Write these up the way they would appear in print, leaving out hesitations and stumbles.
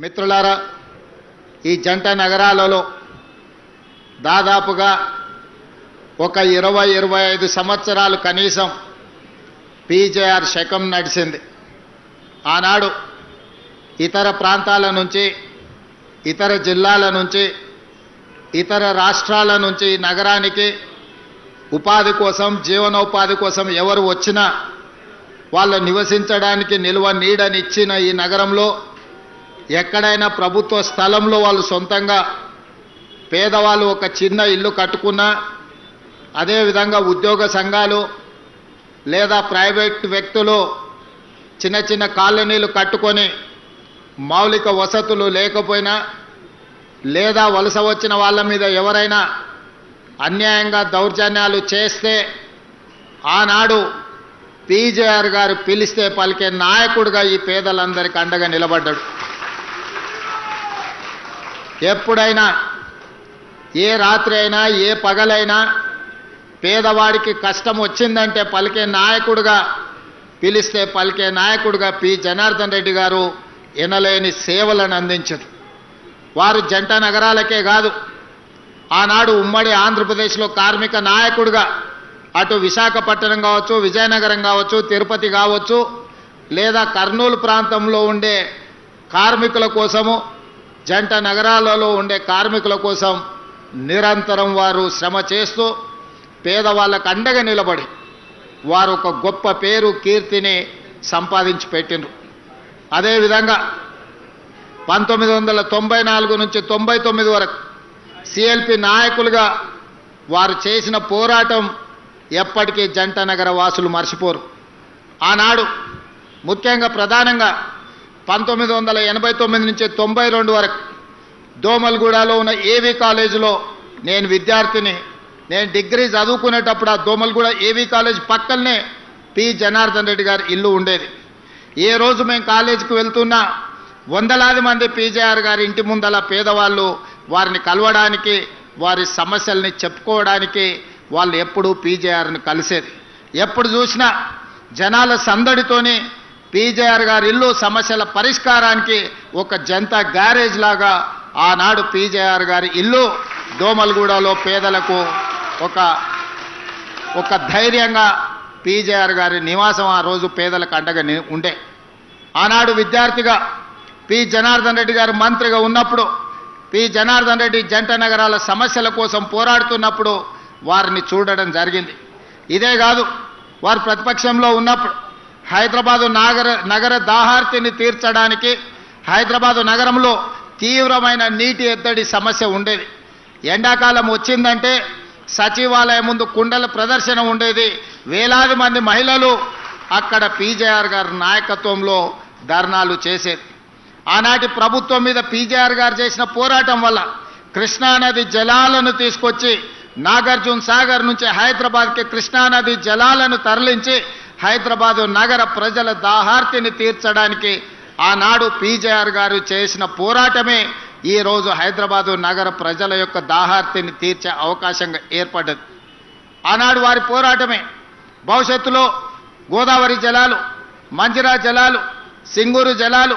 మిత్రులారా, ఈ జంట నగరాలలో దాదాపుగా ఒక 20-25 సంవత్సరాలు కనీసం పీజేఆర్ శకం నడిచింది. ఆనాడు ఇతర ప్రాంతాల నుంచి, ఇతర జిల్లాల నుంచి, ఇతర రాష్ట్రాల నుంచి నగరానికి ఉపాధి కోసం, జీవనోపాధి కోసం ఎవరు వచ్చినా వాళ్ళ నివసించడానికి నిల్వ నీడనిచ్చిన ఈ నగరంలో ఎక్కడైనా ప్రభుత్వ స్థలంలో వాళ్ళు సొంతంగా పేదవాళ్ళు ఒక చిన్న ఇల్లు కట్టుకున్నా, అదేవిధంగా ఉద్యోగ సంఘాలు లేదా ప్రైవేట్ వ్యక్తులు చిన్న చిన్న కాలనీలు కట్టుకొని మౌలిక వసతులు లేకపోయినా, లేదా వలస వచ్చిన వాళ్ళ మీద ఎవరైనా అన్యాయంగా దౌర్జన్యాలు చేస్తే ఆనాడు పీజేఆర్ గారు పిలిస్తే పలికే నాయకుడిగా ఈ పేదలందరికీ అండగా నిలబడ్డాడు. ఎప్పుడైనా, ఏ రాత్రి అయినా, ఏ పగలైనా పేదవాడికి కష్టం వచ్చిందంటే పలికే నాయకుడిగా, పిలిస్తే పలికే నాయకుడిగా పి జనార్దన్ రెడ్డి గారు ఎనలేని సేవలను అందించారు. వారు జంట నగరాలకే కాదు, ఆనాడు ఉమ్మడి ఆంధ్రప్రదేశ్లో కార్మిక నాయకుడిగా అటు విశాఖపట్నం కావచ్చు, విజయనగరం కావచ్చు, తిరుపతి కావచ్చు, లేదా కర్నూలు ప్రాంతంలో ఉండే కార్మికుల కోసము, జంట నగరాలలో ఉండే కార్మికుల కోసం నిరంతరం వారు శ్రమ చేస్తూ పేదవాళ్ళకు అండగా నిలబడి వారు ఒక గొప్ప పేరు, కీర్తిని సంపాదించి పెట్టిండ్రు. అదేవిధంగా 1994 నుంచి 99 వరకు సిఎల్పి నాయకులుగా వారు చేసిన పోరాటం ఎప్పటికీ జంట నగర వాసులు మర్చిపోరు. ఆనాడు ముఖ్యంగా ప్రధానంగా 1989 నుంచి 92 వరకు దోమల్గూడలో ఉన్న ఏవీ కాలేజీలో నేను విద్యార్థిని, నేను డిగ్రీ చదువుకునేటప్పుడు ఆ దోమల్గూడ ఏవీ కాలేజ్ పక్కనే పి జనార్దన్ రెడ్డి గారి ఇల్లు ఉండేది. ఏ రోజు మేము కాలేజీకి వెళ్తున్నా వందలాది మంది పీజేఆర్ గారి ఇంటి ముందల పేదవాళ్ళు వారిని కలవడానికి, వారి సమస్యల్ని చెప్పుకోవడానికి వాళ్ళు ఎప్పుడూ పీజేఆర్ని కలిసేది. ఎప్పుడు చూసినా జనాల సందడితోని పీజేఆర్ గారి ఇల్లు సమస్యల పరిష్కారానికి ఒక జనతా గ్యారేజ్ లాగా ఆనాడు పీజేఆర్ గారి ఇల్లు దోమల్గూడలో పేదలకు ఒక ధైర్యంగా పీజేఆర్ గారి నివాసం ఆ రోజు పేదలకు అండగా ఉండే. ఆనాడు విద్యార్థిగా పి జనార్దన్ రెడ్డి గారు మంత్రిగా ఉన్నప్పుడు పి జనార్దన్ రెడ్డి జంట నగరాల సమస్యల కోసం పోరాడుతున్నప్పుడు వారిని చూడడం జరిగింది. ఇదే కాదు, వారు ప్రతిపక్షంలో ఉన్నప్పుడు హైదరాబాదు నగర దాహార్తిని తీర్చడానికి హైదరాబాదు నగరంలో తీవ్రమైన నీటి ఎద్దడి సమస్య ఉండేది. ఎండాకాలం వచ్చిందంటే సచివాలయం ముందు కుండల ప్రదర్శన ఉండేది. వేలాది మంది మహిళలు అక్కడ పీజేఆర్ గారి నాయకత్వంలో ధర్నాలు చేసేది. ఆనాటి ప్రభుత్వం మీద పీజేఆర్ గారు చేసిన పోరాటం వల్ల కృష్ణానది జలాలను తీసుకొచ్చి నాగార్జున సాగర్ నుంచి హైదరాబాద్కి కృష్ణానది జలాలను తరలించి హైదరాబాదు నగర ప్రజల దాహార్తిని తీర్చడానికి ఆనాడు పీజేఆర్ గారు చేసిన పోరాటమే ఈరోజు హైదరాబాదు నగర ప్రజల యొక్క దాహార్తిని తీర్చే అవకాశంగా ఏర్పడ్డది. ఆనాడు వారి పోరాటమే భవిష్యత్తులో గోదావరి జలాలు, మంజిరా జలాలు, సింగూరు జలాలు,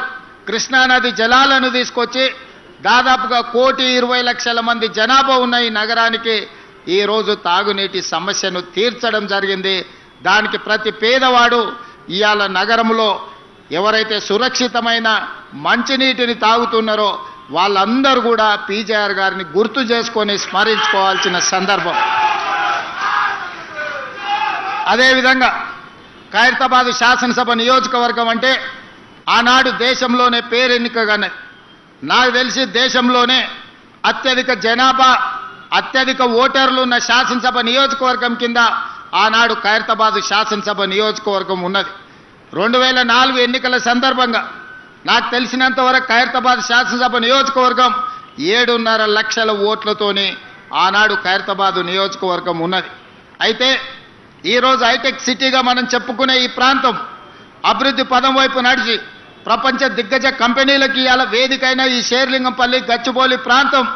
కృష్ణానది జలాలను తీసుకొచ్చి దాదాపుగా 1,20,00,000 మంది జనాభా ఉన్న ఈ నగరానికి ఈరోజు తాగునీటి సమస్యను తీర్చడం జరిగింది. దానికి ప్రతి పేదవాడు ఇవాళ నగరంలో ఎవరైతే సురక్షితమైన మంచినీటిని తాగుతున్నారో వాళ్ళందరూ కూడా పీజేఆర్ గారిని గుర్తు చేసుకొని స్మరించుకోవాల్సిన సందర్భం. అదేవిధంగా ఖైరతాబాద్ శాసనసభ నియోజకవర్గం అంటే ఆనాడు దేశంలోనే పేరెన్నికగానే, నాకు తెలిసి దేశంలోనే అత్యధిక జనాభా, అత్యధిక ఓటర్లు ఉన్న శాసనసభ నియోజకవర్గం కింద ఆనాడు ఖైరతాబాద్ శాసనసభ నియోజకవర్గం ఉన్నది. 2004 ఎన్నికల సందర్భంగా నాకు తెలిసినంత వరకు ఖైరతాబాద్ శాసనసభ నియోజకవర్గం 7.5 లక్షల ఓట్లతోని ఆనాడు ఖైరతాబాద్ నియోజకవర్గం ఉన్నది. అయితే ఈరోజు హైటెక్ సిటీగా మనం చెప్పుకునే ఈ ప్రాంతం అభివృద్ధి పదం వైపు నడిచి ప్రపంచ దిగ్గజ కంపెనీలకి ఇవాళ వేదికైన ఈ షేర్లింగంపల్లి, గచ్చిబౌలి ప్రాంతం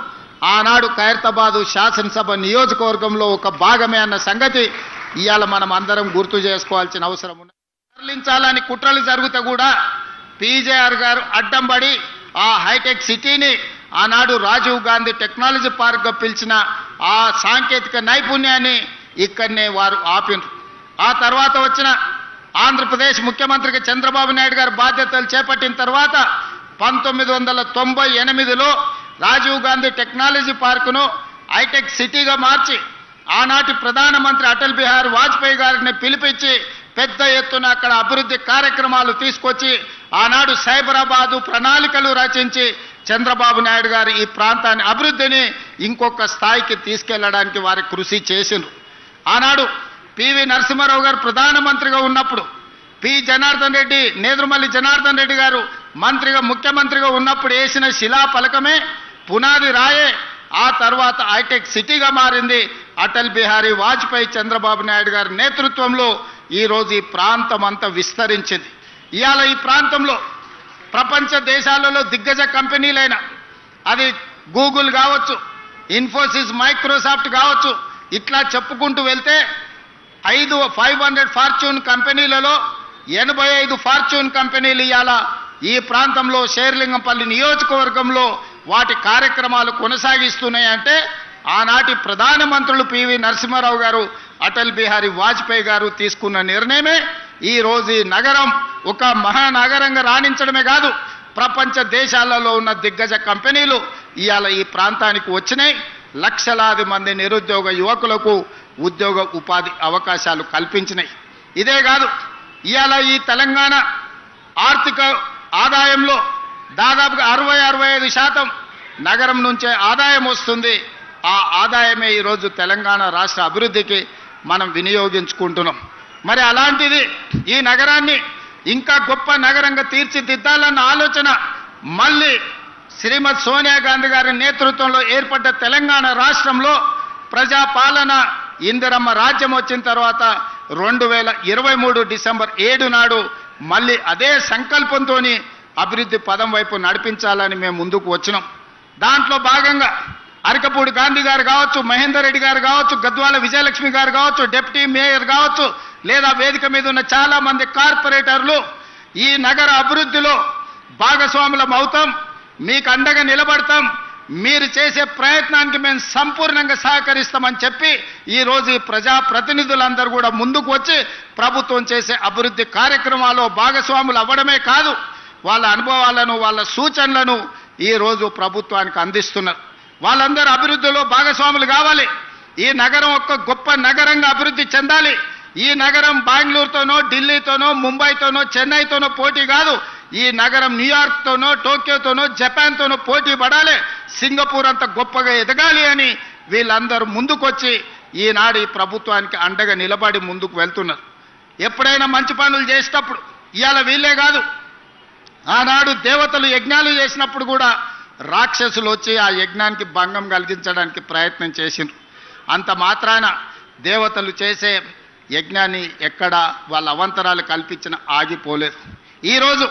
ఆనాడు ఖైరతాబాదు శాసనసభ నియోజకవర్గంలో ఒక భాగమే అన్న సంగతి ఇవాళ మనం అందరం గుర్తు చేసుకోవాల్సిన అవసరం ఉంది. తరలించాలని కుట్రలు జరిగితే కూడా పీజేఆర్ గారు అడ్డం పడి ఆ హైటెక్ సిటీని ఆనాడు రాజీవ్ గాంధీ టెక్నాలజీ పార్క్గా పిలిచిన ఆ సాంకేతిక నైపుణ్యాన్ని ఇక్కడనే వారు ఆపినారు. ఆ తర్వాత వచ్చిన ఆంధ్రప్రదేశ్ ముఖ్యమంత్రిగా చంద్రబాబు నాయుడు గారు బాధ్యతలు చేపట్టిన తర్వాత 1998లో రాజీవ్ గాంధీ టెక్నాలజీ పార్కును హైటెక్ సిటీగా మార్చి ఆనాటి ప్రధానమంత్రి అటల్ బిహారీ వాజ్పేయి గారిని పిలిపించి పెద్ద ఎత్తున అక్కడ అభివృద్ధి కార్యక్రమాలు తీసుకొచ్చి ఆనాడు సైబరాబాదు ప్రణాళికలు రచించి చంద్రబాబు నాయుడు గారు ఈ ప్రాంతాన్ని అభివృద్ధిని ఇంకొక స్థాయికి తీసుకెళ్లడానికి వారి కృషి చేసిండ్రు. ఆనాడు పివి నరసింహారావు గారు ప్రధానమంత్రిగా ఉన్నప్పుడు జనార్దన్ రెడ్డి నేదురుమల్లి జనార్దన్ రెడ్డి గారు మంత్రిగా ముఖ్యమంత్రిగా ఉన్నప్పుడు వేసిన శిలాఫలకమే పునాది రాయే ఆ తర్వాత హైటెక్ సిటీగా మారింది. అటల్ బిహారీ వాజ్పేయి చంద్రబాబు నాయుడు గారి నేతృత్వంలో ఈరోజు ఈ ప్రాంతం అంతా విస్తరించింది. ఇవాళ ఈ ప్రాంతంలో ప్రపంచ దేశాలలో దిగ్గజ కంపెనీలైన అది గూగుల్ కావచ్చు, ఇన్ఫోసిస్, మైక్రోసాఫ్ట్ కావచ్చు, ఇట్లా చెప్పుకుంటూ వెళ్తే 500 ఫార్చ్యూన్ కంపెనీలలో 85 ఫార్చ్యూన్ కంపెనీలు ఇవాళ ఈ ప్రాంతంలో శేర్లింగంపల్లి నియోజకవర్గంలో వాటి కార్యక్రమాలు కొనసాగిస్తున్నాయంటే ఆనాటి ప్రధానమంత్రులు పివి నరసింహారావు గారు, అటల్ బిహారీ వాజ్పేయి గారు తీసుకున్న నిర్ణయమే ఈరోజు ఈ నగరం ఒక మహానగరంగా రాణించడమే కాదు, ప్రపంచ దేశాలలో ఉన్న దిగ్గజ కంపెనీలు ఇవాళ ఈ ప్రాంతానికి వచ్చినాయి. లక్షలాది మంది నిరుద్యోగ యువకులకు ఉద్యోగ ఉపాధి అవకాశాలు కల్పించినాయి. ఇదే కాదు, ఇవాళ ఈ తెలంగాణ ఆర్థిక ఆదాయంలో దాదాపుగా 60-65% నగరం నుంచే ఆదాయం వస్తుంది. ఆ ఆదాయమే ఈరోజు తెలంగాణ రాష్ట్ర అభివృద్ధికి మనం వినియోగించుకుంటున్నాం. మరి అలాంటిది ఈ నగరాన్ని ఇంకా గొప్ప నగరంగా తీర్చిదిద్దాలన్న ఆలోచన మళ్ళీ శ్రీమతి సోనియా గాంధీ గారి నేతృత్వంలో ఏర్పడ్డ తెలంగాణ రాష్ట్రంలో ప్రజాపాలన ఇందిరమ్మ రాజ్యం వచ్చిన తర్వాత 2023 డిసెంబర్ 7 నాడు మళ్ళీ అదే సంకల్పంతో అభివృద్ధి పదం వైపు నడిపించాలని మేము ముందుకు వచ్చినాం. దాంట్లో భాగంగా అరకపూడి గాంధీ గారు కావచ్చు, మహేందర్ రెడ్డి గారు కావచ్చు, గద్వాల విజయలక్ష్మి గారు కావచ్చు, డిప్యూటీ మేయర్ కావచ్చు, లేదా వేదిక మీద ఉన్న చాలా మంది కార్పొరేటర్లు ఈ నగర అభివృద్ధిలో భాగస్వాములం అవుతాం, మీకు అండగా నిలబడతాం, మీరు చేసే ప్రయత్నానికి మేము సంపూర్ణంగా సహకరిస్తామని చెప్పి ఈరోజు ఈ ప్రజాప్రతినిధులందరూ కూడా ముందుకు వచ్చి ప్రభుత్వం చేసే అభివృద్ధి కార్యక్రమాల్లో భాగస్వాములు అవ్వడమే కాదు, వాళ్ళ అనుభవాలను వాళ్ళ సూచనలను ఈరోజు ప్రభుత్వానికి అందిస్తున్నారు. వాళ్ళందరూ అభివృద్ధిలో భాగస్వాములు కావాలి. ఈ నగరం ఒక గొప్ప నగరంగా అభివృద్ధి చెందాలి. ఈ నగరం బెంగళూరుతోనో, ఢిల్లీతోనో, ముంబైతోనో, చెన్నైతోనో పోటీ కాదు. ఈ నగరం న్యూయార్క్తోనో, టోక్యోతోనో, జపాన్తోనో పోటీ పడాలి. సింగపూర్ అంత గొప్పగా ఎదగాలి అని వీళ్ళందరూ ముందుకొచ్చి ఈనాడు ఈ ప్రభుత్వానికి అండగా నిలబడి ముందుకు వెళ్తున్నారు. ఎప్పుడైనా మంచి పనులు చేసేటప్పుడు ఇవాళ వీళ్ళే కాదు, ఆనాడు దేవతలు యజ్ఞాలు చేసినప్పుడు కూడా రాక్షసులు వచ్చి ఆ యజ్ఞానికి భంగం కలిగించడానికి ప్రయత్నం చేసిండ్రు. అంత మాత్రాన దేవతలు చేసే యజ్ఞాన్ని ఎక్కడ వాళ్ళ అవంతరాలు కల్పించిన ఆగిపోలేదు. ఈరోజు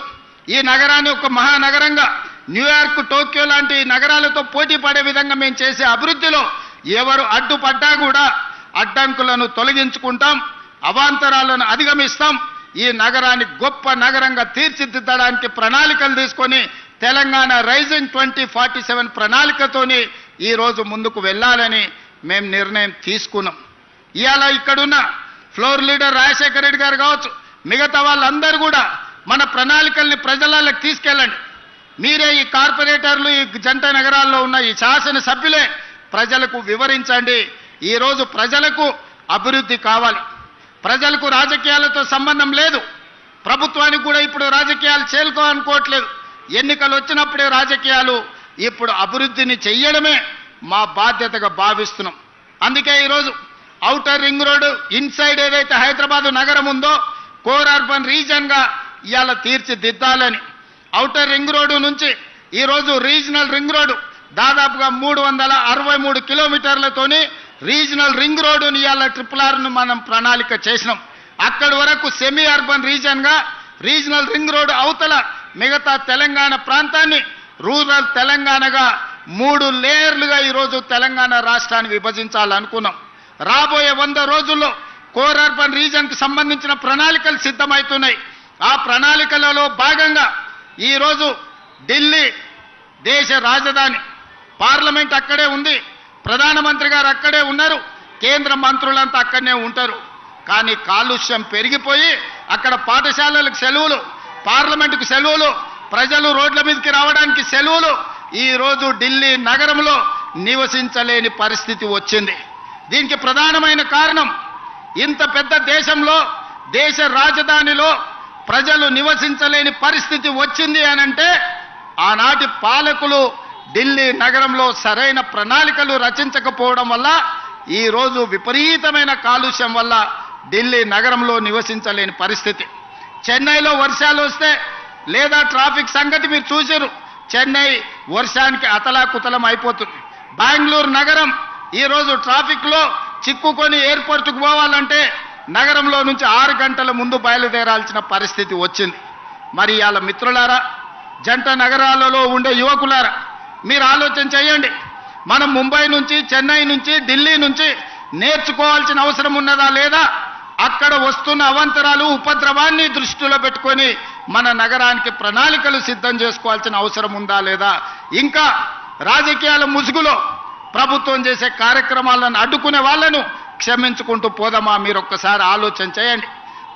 ఈ నగరాన్ని ఒక మహానగరంగా న్యూయార్క్, టోక్యో లాంటి నగరాలతో పోటీ పడే విధంగా మేము చేసే అభివృద్ధిలో ఎవరు అడ్డుపడ్డా కూడా అడ్డంకులను తొలగించుకుంటాం, అవాంతరాలను అధిగమిస్తాం. ఈ నగరాన్ని గొప్ప నగరంగా తీర్చిదిద్దడానికి ప్రణాళికలు తీసుకొని తెలంగాణ రైజింగ్ 2047 ప్రణాళికతోని ఈరోజు ముందుకు వెళ్ళాలని మేము నిర్ణయం తీసుకున్నాం. ఇవాళ ఇక్కడున్న ఫ్లోర్ లీడర్ రాజశేఖర రెడ్డి గారు కావచ్చు, మిగతా వాళ్ళందరూ కూడా మన ప్రణాళికల్ని ప్రజలకు తీసుకెళ్ళండి. మీరే ఈ కార్పొరేటర్లు, ఈ జంట నగరాల్లో ఉన్న ఈ శాసనసభ్యులే ప్రజలకు వివరించండి. ఈరోజు ప్రజలకు అభివృద్ధి కావాలి, ప్రజలకు రాజకీయాలతో సంబంధం లేదు. ప్రభుత్వానికి కూడా ఇప్పుడు రాజకీయాలు చేరుకోవాలనుకోవట్లేదు. ఎన్నికలు వచ్చినప్పుడే రాజకీయాలు, ఇప్పుడు అభివృద్ధిని చెయ్యడమే మా బాధ్యతగా భావిస్తున్నాం. అందుకే ఈరోజు ఔటర్ రింగ్ రోడ్డు ఇన్సైడ్ ఏదైతే హైదరాబాదు నగరం ఉందో కోర్ అర్బన్ రీజన్గా ఇవాళ తీర్చిదిద్దాలని, ఔటర్ రింగ్ రోడ్డు నుంచి ఈరోజు రీజనల్ రింగ్ రోడ్డు దాదాపుగా 363 కిలోమీటర్లతోని రీజనల్ రింగ్ రోడ్డుని ఇవాళ RRRను మనం ప్రణాళిక చేసినాం. అక్కడి వరకు సెమీ అర్బన్ రీజన్గా రీజనల్ రింగ్ రోడ్డు అవతల మిగతా తెలంగాణ ప్రాంతాన్ని రూరల్ తెలంగాణగా 3 లేయర్లుగా ఈరోజు తెలంగాణ రాష్ట్రాన్ని విభజించాలనుకున్నాం. రాబోయే 100 రోజుల్లో కోర్ అర్బన్ రీజన్కి సంబంధించిన ప్రణాళికలు సిద్ధమవుతున్నాయి. ఆ ప్రణాళికలలో భాగంగా ఈరోజు ఢిల్లీ, దేశ రాజధాని, పార్లమెంట్ అక్కడే ఉంది, ప్రధానమంత్రి గారు అక్కడే ఉన్నారు, కేంద్ర మంత్రులంతా అక్కడనే ఉంటారు. కానీ కాలుష్యం పెరిగిపోయి అక్కడ పాఠశాలలకు సెలవులు, పార్లమెంటుకు సెలవులు, ప్రజలు రోడ్ల మీదకి రావడానికి సెలవులు. ఈరోజు ఢిల్లీ నగరంలో నివసించలేని పరిస్థితి వచ్చింది. దీనికి ప్రధానమైన కారణం, ఇంత పెద్ద దేశంలో, దేశ రాజధానిలో ప్రజలు నివసించలేని పరిస్థితి వచ్చింది అనంటే ఆనాటి పాలకులు ఢిల్లీ నగరంలో సరైన ప్రణాళికలు రచించకపోవడం వల్ల ఈరోజు విపరీతమైన కాలుష్యం వల్ల ఢిల్లీ నగరంలో నివసించలేని పరిస్థితి. చెన్నైలో వర్షాలు వస్తే లేదా ట్రాఫిక్ సంగతి మీరు చూసారు, చెన్నై వర్షానికి అతలాకుతలం అయిపోతుంది. బెంగళూరు నగరం ఈరోజు ట్రాఫిక్లో చిక్కుకొని ఎయిర్పోర్టుకు పోవాలంటే నగరంలో నుంచి 6 గంటల ముందు బయలుదేరాల్సిన పరిస్థితి వచ్చింది. మరి ఇవాళ మిత్రులారా, జంట నగరాలలో ఉండే యువకులారా, మీరు ఆలోచన చేయండి. మనం ముంబై నుంచి, చెన్నై నుంచి, ఢిల్లీ నుంచి నేర్చుకోవాల్సిన అవసరం ఉన్నదా లేదా? అక్కడ వస్తున్న అవాంతరాలు, ఉపద్రవాన్ని దృష్టిలో పెట్టుకొని మన నగరానికి ప్రణాళికలు సిద్ధం చేసుకోవాల్సిన అవసరం ఉందా లేదా? ఇంకా రాజకీయాల ముసుగులో ప్రభుత్వం చేసే కార్యక్రమాలను అడ్డుకునే వాళ్ళను క్షమించుకుంటూ పోదామా? మీరు ఒక్కసారి ఆలోచన చేయండి.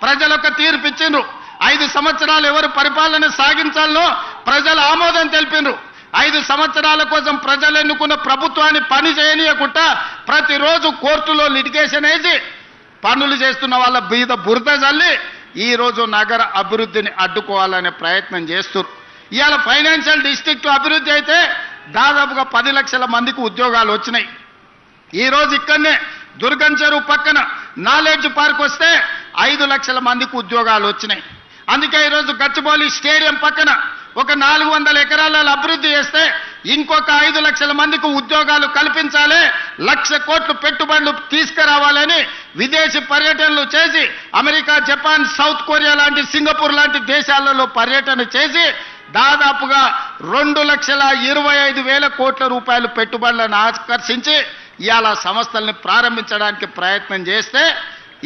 ప్రజలకు తీర్పు ఇచ్చిండ్రు. 5 సంవత్సరాలు ఎవరు పరిపాలన సాగించాలనో ప్రజలు ఆమోదం తెలిపిండ్రు. 5 సంవత్సరాల కోసం ప్రజలు ఎన్నుకున్న ప్రభుత్వాన్ని పని చేయనీయకుండా ప్రతిరోజు కోర్టులో లిటిగేషన్ వేసి పనులు చేస్తున్న వాళ్ళ బీద బురద జల్లి ఈరోజు నగర అభివృద్ధిని అడ్డుకోవాలనే ప్రయత్నం చేస్తున్నారు. ఇవాళ ఫైనాన్షియల్ డిస్ట్రిక్ట్ అభివృద్ధి అయితే దాదాపుగా 10 లక్షల మందికి ఉద్యోగాలు వచ్చినాయి. ఈరోజు ఇక్కడనే దుర్గం చెరువు పక్కన నాలెడ్జ్ పార్క్ వస్తే 5 లక్షల మందికి ఉద్యోగాలు వచ్చినాయి. అందుకే ఈరోజు గచ్చిబౌలి స్టేడియం పక్కన ఒక 400 ఎకరాల అభివృద్ధి చేస్తే ఇంకొక 5 లక్షల మందికి ఉద్యోగాలు కల్పించాలి, 1,00,000 కోట్లు పెట్టుబడులు తీసుకురావాలని విదేశీ పర్యటనలు చేసి అమెరికా, జపాన్, సౌత్ కొరియా లాంటి, సింగపూర్ లాంటి దేశాలలో పర్యటన చేసి దాదాపుగా 2,25,000 కోట్ల రూపాయలు పెట్టుబడులను ఆకర్షించి ఇవాళ సంస్థల్ని ప్రారంభించడానికి ప్రయత్నం చేస్తే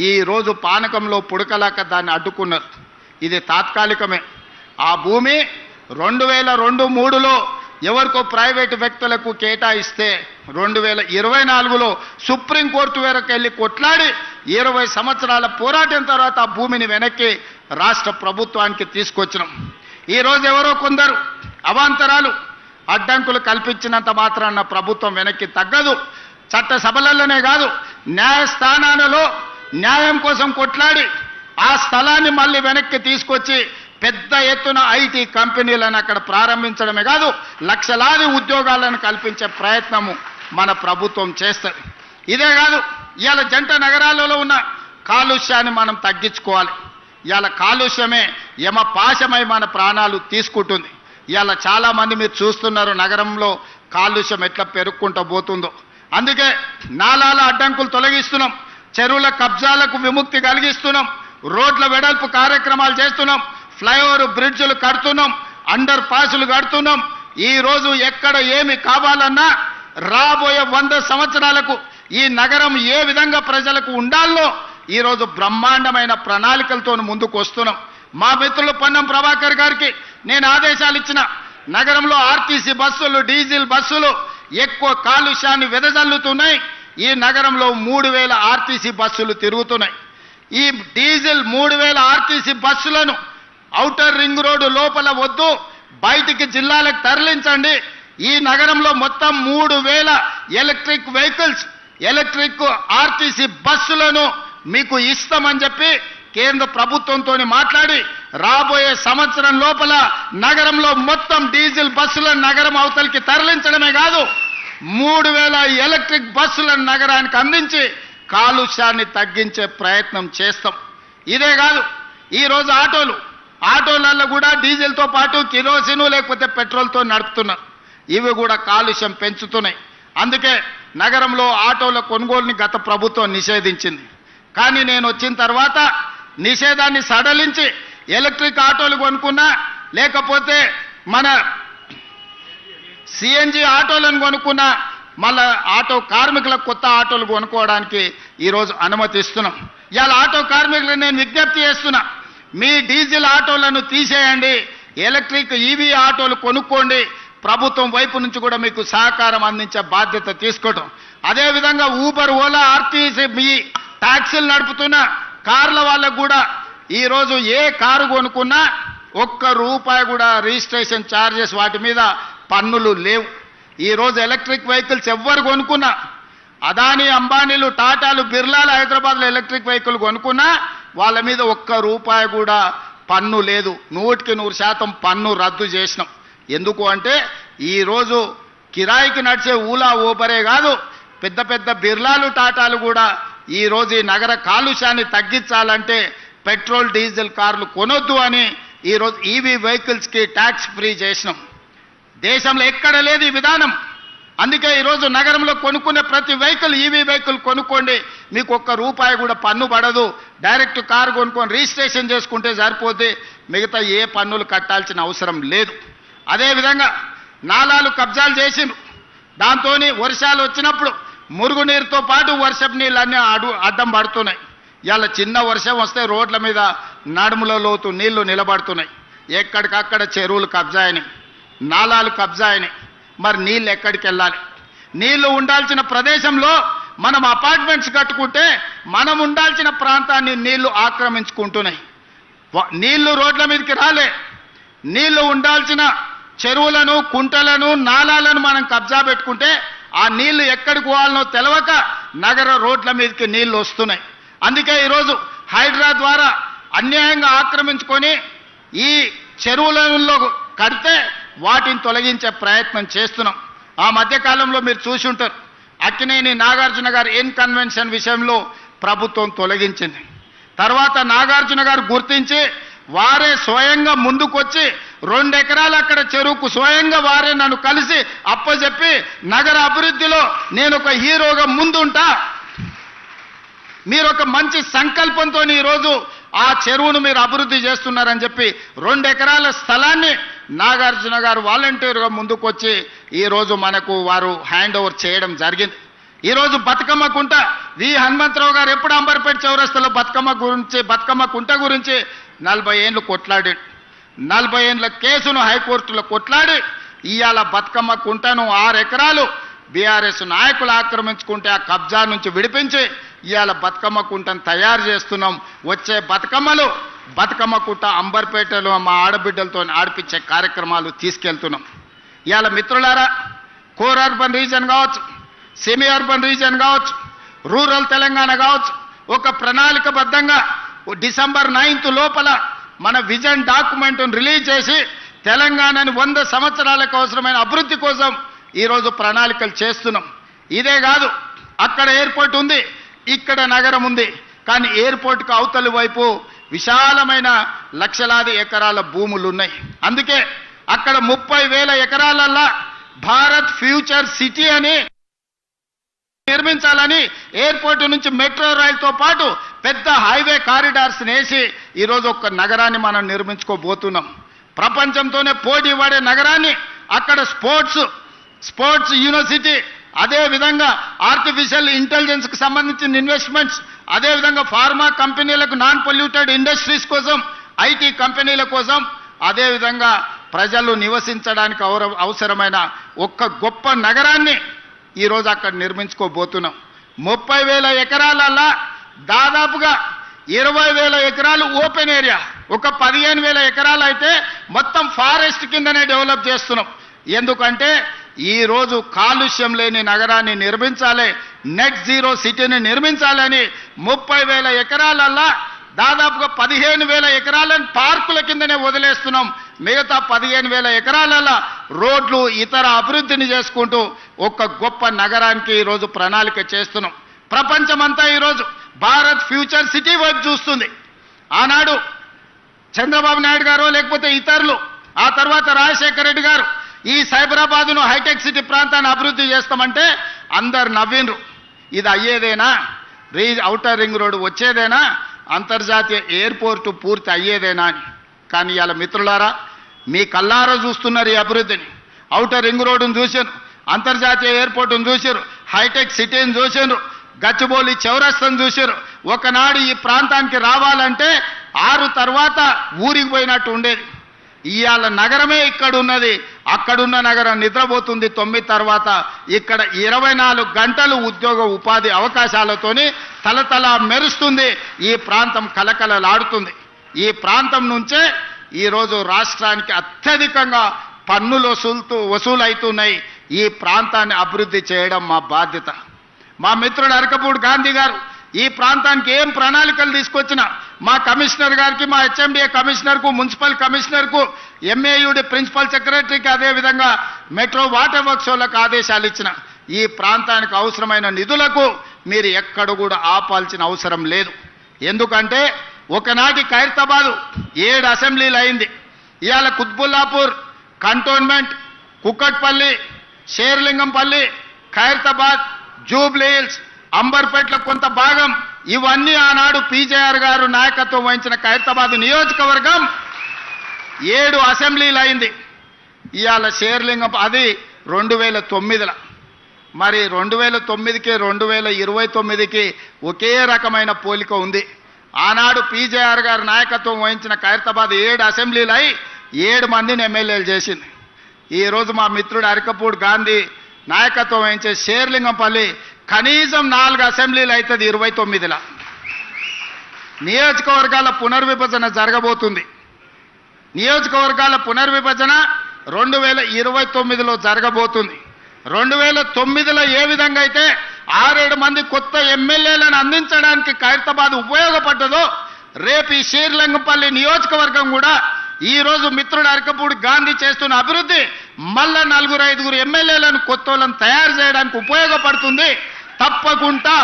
ఈరోజు పానకంలో పుడకలాక దాన్ని అడ్డుకున్నారు. ఇది తాత్కాలికమే. ఆ భూమి 2002-03లో ఎవరికో ప్రైవేటు వ్యక్తులకు కేటాయిస్తే 2024లో సుప్రీంకోర్టు వరకు వెళ్ళి కొట్లాడి 20 సంవత్సరాల పోరాటం తర్వాత ఆ భూమిని వెనక్కి రాష్ట్ర ప్రభుత్వానికి తీసుకొచ్చినాం. ఈరోజు ఎవరో కొందరు అవాంతరాలు, అడ్డంకులు కల్పించినంత మాత్రాన ప్రభుత్వం వెనక్కి తగ్గదు. చట్టసభలలోనే కాదు, న్యాయస్థానాలలో న్యాయం కోసం కొట్లాడి ఆ స్థలాన్ని మళ్ళీ వెనక్కి తీసుకొచ్చి పెద్ద ఎత్తున ఐటీ కంపెనీలను అక్కడ ప్రారంభించడమే కాదు, లక్షలాది ఉద్యోగాలను కల్పించే ప్రయత్నము మన ప్రభుత్వం చేస్తుంది. ఇదే కాదు, ఇవాళ జంట నగరాలలో ఉన్న కాలుష్యాన్ని మనం తగ్గించుకోవాలి. ఇవాళ కాలుష్యమే యమపాశమై మన ప్రాణాలు తీసుకుంటుంది. ఇవాళ చాలామంది మీరు చూస్తున్నారు నగరంలో కాలుష్యం ఎట్లా పెరుక్కుంటూ పోతుందో. అందుకే నాలాల అడ్డంకులు తొలగిస్తున్నాం, చెరువుల కబ్జాలకు విముక్తి కలిగిస్తున్నాం, రోడ్ల వెడల్పు కార్యక్రమాలు చేస్తున్నాం, ఫ్లైఓవర్ బ్రిడ్జ్లు కడుతున్నాం, అండర్ పాసులు కడుతున్నాం. ఈరోజు ఎక్కడ ఏమి కావాలన్నా రాబోయే 100 సంవత్సరాలకు ఈ నగరం ఏ విధంగా ప్రజలకు ఉండాలో ఈరోజు బ్రహ్మాండమైన ప్రణాళికలతో ముందుకు వస్తున్నాం. మా మిత్రులు పొన్నం ప్రభాకర్ గారికి నేను ఆదేశాలు ఇచ్చిన, నగరంలో ఆర్టీసీ బస్సులు, డీజిల్ బస్సులు ఎక్కువ కాలుష్యాన్ని వెదజల్లుతున్నాయి. ఈ నగరంలో 3,000 ఆర్టీసీ బస్సులు తిరుగుతున్నాయి. ఈ డీజిల్ 3,000 ఆర్టీసీ బస్సులను ఔటర్ రింగ్ రోడ్డు లోపల వద్దు, బయటికి జిల్లాలకు తరలించండి. ఈ నగరంలో మొత్తం 3,000 ఎలక్ట్రిక్ వెహికల్స్, ఎలక్ట్రిక్ ఆర్టీసీ బస్సులను మీకు ఇస్తామని చెప్పి కేంద్ర ప్రభుత్వంతో మాట్లాడి రాబోయే సంవత్సరం లోపల నగరంలో మొత్తం డీజిల్ బస్సులను నగరం అవతలికి తరలించడమే కాదు, 3,000 ఎలక్ట్రిక్ బస్సులను నగరానికి అందించి కాలుష్యాన్ని తగ్గించే ప్రయత్నం చేస్తాం. ఇదే కాదు, ఈరోజు ఆటోలలో కూడా డీజిల్తో పాటు కిరోసిన్ లేకపోతే పెట్రోల్తో నడుపుతున్నారు. ఇవి కూడా కాలుష్యం పెంచుతున్నాయి. అందుకే నగరంలో ఆటోల కొనుగోలుని గత ప్రభుత్వం నిషేధించింది. కానీ నేను వచ్చిన తర్వాత నిషేధాన్ని సడలించి ఎలక్ట్రిక్ ఆటోలు కొనుక్కున్నా, లేకపోతే మన సిఎన్జి ఆటోలను కొనుక్కున్నా, మళ్ళా ఆటో కార్మికులకు కొత్త ఆటోలు కొనుక్కోవడానికి ఈరోజు అనుమతిస్తున్నాం. ఇవాళ ఆటో కార్మికులకు నేను విజ్ఞప్తి చేస్తున్నా, మీ డీజిల్ ఆటోలను తీసేయండి, ఎలక్ట్రిక్ ఈవీ ఆటోలు కొనుక్కోండి. ప్రభుత్వం వైపు నుంచి కూడా మీకు సహకారం అందించే బాధ్యత తీసుకోవటం. అదేవిధంగా ఊబర్, ఓలా, ఆర్టీసీ మీ ట్యాక్సీలు నడుపుతున్న కార్ల వాళ్ళకు కూడా ఈరోజు ఏ కారు కొనుక్కున్నా ₹1 కూడా రిజిస్ట్రేషన్ ఛార్జెస్ వాటి మీద పన్నులు లేవు. ఈరోజు ఎలక్ట్రిక్ వెహికల్స్ ఎవ్వరు కొనుక్కున్నా, అదానీ, అంబానీలు, టాటాలు, బిర్లాలు హైదరాబాద్లో ఎలక్ట్రిక్ వెహికల్ కొనుక్కున్నా వాళ్ళ మీద ₹1 కూడా పన్ను లేదు. 100% పన్ను రద్దు చేసినాం. ఎందుకు అంటే ఈరోజు కిరాయికి నడిచే ఊలా, ఊబరే కాదు, పెద్ద పెద్ద బిర్లాలు, టాటాలు కూడా ఈరోజు ఈ నగర కాలుష్యాన్ని తగ్గించాలంటే పెట్రోల్, డీజిల్ కార్లు కొనొద్దు అని ఈరోజు ఈవీ వెహికల్స్కి ట్యాక్స్ ఫ్రీ చేసినాం. దేశంలో ఎక్కడ లేదు ఈ విధానం. అందుకే ఈరోజు నగరంలో కొనుక్కునే ప్రతి వెహికల్ ఈవీ వెహికల్ కొనుక్కోండి, మీకు ₹1 కూడా పన్ను పడదు. డైరెక్ట్ కారు కొనుక్కొని రిజిస్ట్రేషన్ చేసుకుంటే సరిపోతే మిగతా ఏ పన్నులు కట్టాల్సిన అవసరం లేదు. అదేవిధంగా నాలాలు కబ్జాలు చేసిండ్రు. దాంతో వర్షాలు వచ్చినప్పుడు మురుగునీరుతో పాటు వర్షపు నీళ్ళన్నీ అడ్డం పడుతున్నాయి. ఇలా చిన్న వర్షం వస్తే రోడ్ల మీద నడుముల లోతు నీళ్లు నిలబడుతున్నాయి. ఎక్కడికక్కడ చెరువులు కబ్జా అయినాయి, నాలాలు కబ్జా అయినాయి. మరి నీళ్ళు ఎక్కడికి వెళ్ళాలి? నీళ్లు ఉండాల్సిన ప్రదేశంలో మనం అపార్ట్మెంట్స్ కట్టుకుంటే మనం ఉండాల్సిన ప్రాంతాన్ని నీళ్లు ఆక్రమించుకుంటున్నాయి. నీళ్లు రోడ్ల మీదకి రాలే. నీళ్లు ఉండాల్సిన చెరువులను, కుంటలను, నాలాలను మనం కబ్జా పెట్టుకుంటే ఆ నీళ్లు ఎక్కడికి పోవాలనో తెలవక నగర రోడ్ల మీదకి నీళ్లు వస్తున్నాయి. అందుకే ఈరోజు హైడ్రా ద్వారా అన్యాయంగా ఆక్రమించుకొని ఈ చెరువులలో కడితే వాటిని తొలగించే ప్రయత్నం చేస్తున్నాం. ఆ మధ్యకాలంలో మీరు చూసి ఉంటారు, అక్కినేని నాగార్జున గారు ఇన్కన్వెన్షన్ విషయంలో ప్రభుత్వం తొలగించింది. తర్వాత నాగార్జున గారు గుర్తించి వారే స్వయంగా ముందుకొచ్చి 2 ఎకరాలు అక్కడ చెరువుకు స్వయంగా వారే నన్ను కలిసి అప్పచెప్పి నగర అభివృద్ధిలో నేను ఒక హీరోగా ముందుంటా, మీరు ఒక మంచి సంకల్పంతో ఈరోజు ఆ చెరువును మీరు అభివృద్ధి చేస్తున్నారని చెప్పి 2 ఎకరాల స్థలాన్ని నాగార్జున గారు వాలంటీర్గా ముందుకొచ్చి ఈరోజు మనకు వారు హ్యాండ్ ఓవర్ చేయడం జరిగింది. ఈరోజు బతుకమ్మ కుంట వి హనుమంతరావు గారు ఎప్పుడు అంబర్పేట చౌరస్తాలో బతుకమ్మ కుంట గురించి 40 ఏళ్ళు కొట్లాడాడు. 40 ఏళ్ళ కేసును హైకోర్టులో కొట్లాడి ఇవాళ బతుకమ్మ కుంటను 6 ఎకరాలు బీఆర్ఎస్ నాయకులు ఆక్రమించుకుంటే ఆ కబ్జా నుంచి విడిపించి ఇవాళ బతుకమ్మ కుంటను తయారు చేస్తున్నాం. వచ్చే బతుకమ్మ కుంట అంబర్పేటలో మా ఆడబిడ్డలతో ఆడిపించే కార్యక్రమాలు తీసుకెళ్తున్నాం. ఇవాళ మిత్రులారా, కోర్ అర్బన్ రీజన్ కావచ్చు, సెమీ అర్బన్ రీజన్ కావచ్చు, రూరల్ తెలంగాణ కావచ్చు, ఒక ప్రణాళికబద్ధంగా డిసెంబర్ 9 లోపల మన విజన్ డాక్యుమెంట్ను రిలీజ్ చేసి తెలంగాణని 100 సంవత్సరాలకు అవసరమైన అభివృద్ధి కోసం ఈరోజు ప్రణాళికలు చేస్తున్నాం. ఇదే కాదు, అక్కడ ఎయిర్పోర్ట్ ఉంది, ఇక్కడ నగరం ఉంది, కానీ ఎయిర్పోర్ట్కి అవతలి వైపు విశాలమైన లక్షలాది ఎకరాల భూములు ఉన్నాయి. అందుకే అక్కడ 30,000 ఎకరాలల్లా భారత్ ఫ్యూచర్ సిటీ అని నిర్మించాలని ఎయిర్పోర్ట్ నుంచి మెట్రో రైలుతో పాటు పెద్ద హైవే కారిడార్స్ వేసి ఈరోజు ఒక నగరాన్ని మనం నిర్మించుకోబోతున్నాం. ప్రపంచంతోనే పోటీ పడే నగరాన్ని అక్కడ స్పోర్ట్స్ యూనివర్సిటీ, అదేవిధంగా ఆర్టిఫిషియల్ ఇంటెలిజెన్స్కి సంబంధించిన ఇన్వెస్ట్మెంట్స్, అదేవిధంగా ఫార్మా కంపెనీలకు నాన్ పొల్యూటెడ్ ఇండస్ట్రీస్ కోసం, ఐటీ కంపెనీల కోసం, అదేవిధంగా ప్రజలు నివసించడానికి అవసరమైన ఒక గొప్ప నగరాన్ని ఈరోజు అక్కడ నిర్మించుకోబోతున్నాం. 30,000 ఎకరాలల్లా దాదాపుగా 20,000 ఎకరాలు ఓపెన్ ఏరియా, ఒక 15,000 ఎకరాలు అయితే మొత్తం ఫారెస్ట్ కిందనే డెవలప్ చేస్తున్నాం. ఎందుకంటే ఈరోజు కాలుష్యం లేని నగరాన్ని నిర్మించాలి, నెట్ జీరో సిటీని నిర్మించాలని 30,000 ఎకరాలల్లా దాదాపుగా 15,000 ఎకరాలను పార్కుల కిందనే వదిలేస్తున్నాం. మిగతా 15,000 ఎకరాలలో రోడ్లు, ఇతర అభివృద్ధిని చేసుకుంటూ ఒక గొప్ప నగరానికి ఈరోజు ప్రణాళిక చేస్తున్నాం. ప్రపంచమంతా ఈరోజు భారత్ ఫ్యూచర్ సిటీ వైపు చూస్తుంది. ఆనాడు చంద్రబాబు నాయుడు గారు లేకపోతే ఇతరులు, ఆ తర్వాత రాజశేఖర రెడ్డి గారు ఈ సైబరాబాదును హైటెక్ సిటీ ప్రాంతాన్ని అభివృద్ధి చేస్తామంటే అందరు నవ్విండ్రు. ఇది అయ్యేదేనా? ఔటర్ రింగ్ రోడ్డు వచ్చేదేనా? అంతర్జాతీయ ఎయిర్పోర్టు పూర్తి అయ్యేదేనా అని. కానీ ఇవాళ మిత్రులారా, మీ కల్లారా చూస్తున్నారు ఈ అభివృద్ధిని. ఔటర్ రింగ్ రోడ్డును చూశారు, అంతర్జాతీయ ఎయిర్పోర్టును చూశారు, హైటెక్ సిటీని చూశారు, గచ్చిబౌలి చౌరస్తాను చూశారు. ఒకనాడు ఈ ప్రాంతానికి రావాలంటే 6 తర్వాత ఊరికి పోయినట్టు ఉండేది. ఇవాళ నగరమే ఇక్కడ ఉన్నది, అక్కడున్న నగరం నిద్రపోతుంది 9 తర్వాత. ఇక్కడ 24 గంటలు ఉద్యోగ ఉపాధి అవకాశాలతోని తలతల మెరుస్తుంది. ఈ ప్రాంతం కలకలలాడుతుంది. ఈ ప్రాంతం నుంచే ఈరోజు రాష్ట్రానికి అత్యధికంగా పన్నులు వసూలవుతున్నాయి. ఈ ప్రాంతాన్ని అభివృద్ధి చేయడం మా బాధ్యత. మా మిత్రుడు అరకపూడి గాంధీ గారు ఈ ప్రాంతానికి ఏం ప్రణాళికలు తీసుకొచ్చినా మా కమిషనర్ గారికి, మా హెచ్ఎండిఏ కమిషనర్కు, మున్సిపల్ కమిషనర్కు, ఎంఏయుడి ప్రిన్సిపల్ సెక్రటరీకి, అదేవిధంగా మెట్రో వాటర్ వర్క్స్ వాళ్ళకు ఆదేశాలు ఇచ్చిన ఈ ప్రాంతానికి అవసరమైన నిధులకు మీరు ఎక్కడ కూడా ఆపాల్సిన అవసరం లేదు. ఎందుకంటే ఒకనాటి ఖైరతాబాదు 7 అసెంబ్లీలు అయింది. ఇవాళ కుత్బుల్లాపూర్ కంటోన్మెంట్, కుక్కట్పల్లి, షేర్లింగంపల్లి, ఖైరతాబాద్, జూబ్లీ హిల్స్, అంబర్పేట్ల కొంత భాగం, ఇవన్నీ ఆనాడు పీజేఆర్ గారు నాయకత్వం వహించిన ఖైరతాబాద్ నియోజకవర్గం 7 అసెంబ్లీలు అయింది. ఇవాళ షేర్లింగం అది 2009లో. మరి 2009కి 2029కి ఒకే రకమైన పోలిక ఉంది. ఆనాడు పీజేఆర్ గారు నాయకత్వం వహించిన ఖైరతాబాద్ 7 అసెంబ్లీలు అయి 7 మందిని ఎమ్మెల్యేలు చేసింది. ఈరోజు మా మిత్రుడు అరకపూడి గాంధీ నాయకత్వం వహించే షేర్లింగంపల్లి కనీసం 4 అసెంబ్లీలు అవుతుంది 29లో. నియోజకవర్గాల పునర్విభజన జరగబోతుంది. నియోజకవర్గాల పునర్విభజన 2029లో జరగబోతుంది. 2009లో ఏ విధంగా అయితే 6-7 మంది కొత్త ఎమ్మెల్యేలను అందించడానికి ఖైరతాబాద్ ఉపయోగపడ్డదో రేపు ఈ షేర్లింగంపల్లి నియోజకవర్గం కూడా ఈరోజు మిత్రుడు అరకపూడి గాంధీ చేస్తున్న అభివృద్ధి మళ్ళా 4-5 ఎమ్మెల్యేలను కొత్తలను తయారు చేయడానికి ఉపయోగపడుతుంది. తప్పకుండా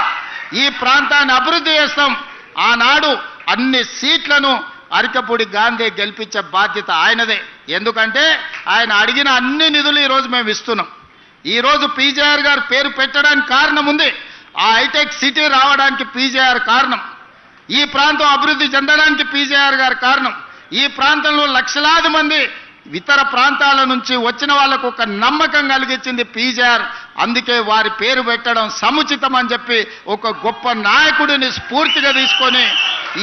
ఈ ప్రాంతాన్ని అభివృద్ధి చేస్తాం. ఆనాడు అన్ని సీట్లను అరకపూడి గాంధీ గెలిపించే బాధ్యత ఆయనదే. ఎందుకంటే ఆయన అడిగిన అన్ని నిధులు ఈరోజు మేము ఇస్తున్నాం. ఈరోజు పీజేఆర్ గారు పేరు పెట్టడానికి కారణం ఉంది. ఆ హైటెక్ సిటీ రావడానికి పీజేఆర్ కారణం. ఈ ప్రాంతం అభివృద్ధి చెందడానికి పీజేఆర్ గారు కారణం. ఈ ప్రాంతంలో లక్షలాది మంది ఇతర ప్రాంతాల నుంచి వచ్చిన వాళ్ళకు ఒక నమ్మకం కలిగించింది పీజేఆర్. అందుకే వారి పేరు పెట్టడం సముచితం అని చెప్పి ఒక గొప్ప నాయకుడిని స్ఫూర్తిగా తీసుకొని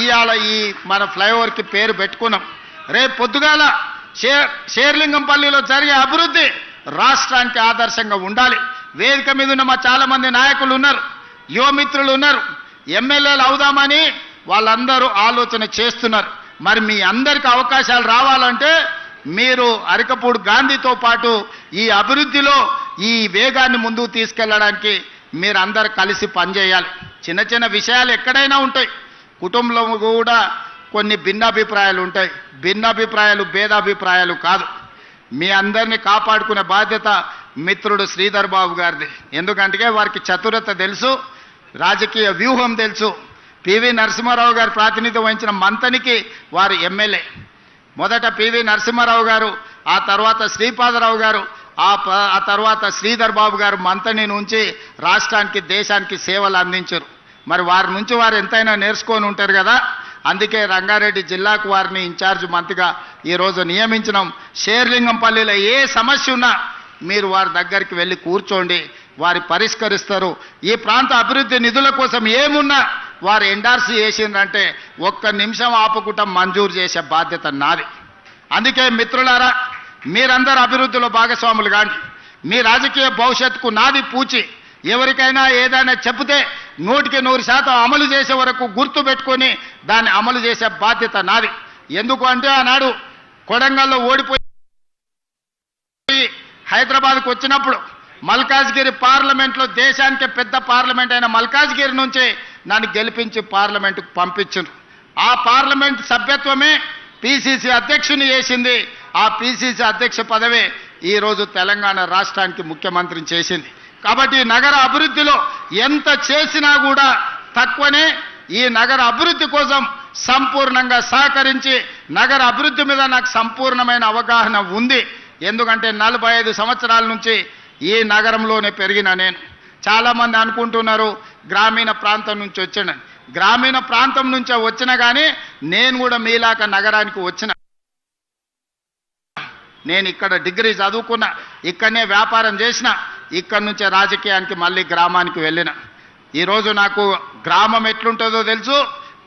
ఇవాళ ఈ మన ఫ్లైఓవర్కి పేరు పెట్టుకున్నాం. రేపు పొద్దుగాల షేర్లింగంపల్లిలో జరిగే అభివృద్ధి రాష్ట్రానికి ఆదర్శంగా ఉండాలి. వేదిక మీద ఉన్న మా చాలా మంది నాయకులు ఉన్నారు, యువమిత్రులు ఉన్నారు, ఎమ్మెల్యేలు అవుదామని వాళ్ళందరూ ఆలోచన చేస్తున్నారు. మరి మీ అందరికీ అవకాశాలు రావాలంటే మీరు అరకపూడి గాంధీతో పాటు ఈ అభివృద్ధిలో ఈ వేగాన్ని ముందుకు తీసుకెళ్ళడానికి మీరందరూ కలిసి పనిచేయాలి. చిన్న చిన్న విషయాలు ఎక్కడైనా ఉంటాయి. కుటుంబంలో కూడా కొన్ని భిన్నాభిప్రాయాలు ఉంటాయి. భిన్నాభిప్రాయాలు భేదాభిప్రాయాలు కాదు. మీ అందరినీ కాపాడుకునే బాధ్యత మిత్రుడు శ్రీధర్ బాబు గారిది. ఎందుకంటే వారికి చతురత తెలుసు, రాజకీయ వ్యూహం తెలుసు. పివి నరసింహారావు గారు ప్రాతినిధ్యం వహించిన మంతనికి వారు ఎమ్మెల్యే. మొదట పివి నరసింహారావు గారు, ఆ తర్వాత శ్రీపాదరావు గారు, ఆ తర్వాత శ్రీధర్ బాబు గారు మంతని నుంచి రాష్ట్రానికి దేశానికి సేవలు అందించారు. మరి వారి నుంచి వారు ఎంతైనా నేర్చుకొని ఉంటారు కదా. అందుకే రంగారెడ్డి జిల్లాకు వారిని ఇన్ఛార్జ్ మంత్రిగా ఈరోజు నియమించినాం. షేర్లింగంపల్లిలో ఏ సమస్య ఉన్నా మీరు వారి దగ్గరికి వెళ్ళి కూర్చోండి, వారి పరిష్కరిస్తారు. ఈ ప్రాంత అభివృద్ధి నిధుల కోసం ఏమున్నా వారు ఎండార్స్ చేసిందంటే 1 నిమిషం ఆపకుండా మంజూరు చేసే బాధ్యత నాది. అందుకే మిత్రులారా, మీరందరూ అభివృద్ధిలో భాగస్వాములు కాండి. మీ రాజకీయ భవిష్యత్తుకు నాది పూచి. ఎవరికైనా ఏదైనా చెబితే 100% అమలు చేసే వరకు గుర్తు పెట్టుకొని దాన్ని అమలు చేసే బాధ్యత నాది. ఎందుకు అంటే ఆనాడు కొడంగల్లో ఓడిపోయి హైదరాబాద్కు వచ్చినప్పుడు మల్కాజ్గిరి పార్లమెంట్లో దేశానికి పెద్ద పార్లమెంట్ అయిన మల్కాజ్గిరి నుంచి నన్ను గెలిపించి పార్లమెంటుకు పంపించారు. ఆ పార్లమెంట్ సభ్యత్వమే పిసిసి అధ్యక్షుని చేసింది. ఆ పిసిసి అధ్యక్ష పదవే ఈరోజు తెలంగాణ రాష్ట్రానికి ముఖ్యమంత్రిని చేసింది. కాబట్టి నగర అభివృద్ధిలో ఎంత చేసినా కూడా తక్కువనే. ఈ నగర అభివృద్ధి కోసం సంపూర్ణంగా సహకరించి నగర అభివృద్ధి మీద నాకు సంపూర్ణమైన అవగాహన ఉంది. ఎందుకంటే 45 సంవత్సరాల నుంచి ఈ నగరంలోనే పెరిగిన నేను. చాలామంది అనుకుంటున్నారు గ్రామీణ ప్రాంతం నుంచి వచ్చాను. గ్రామీణ ప్రాంతం నుంచి వచ్చినా కానీ నేను కూడా మీలాక నగరానికి వచ్చిన. నేను ఇక్కడ డిగ్రీ చదువుకున్నా, ఇక్కడనే వ్యాపారం చేసిన, ఇక్కడి నుంచే రాజకీయానికి మళ్ళీ గ్రామానికి వెళ్ళిన. ఈరోజు నాకు గ్రామం ఎట్లుంటుందో తెలుసు,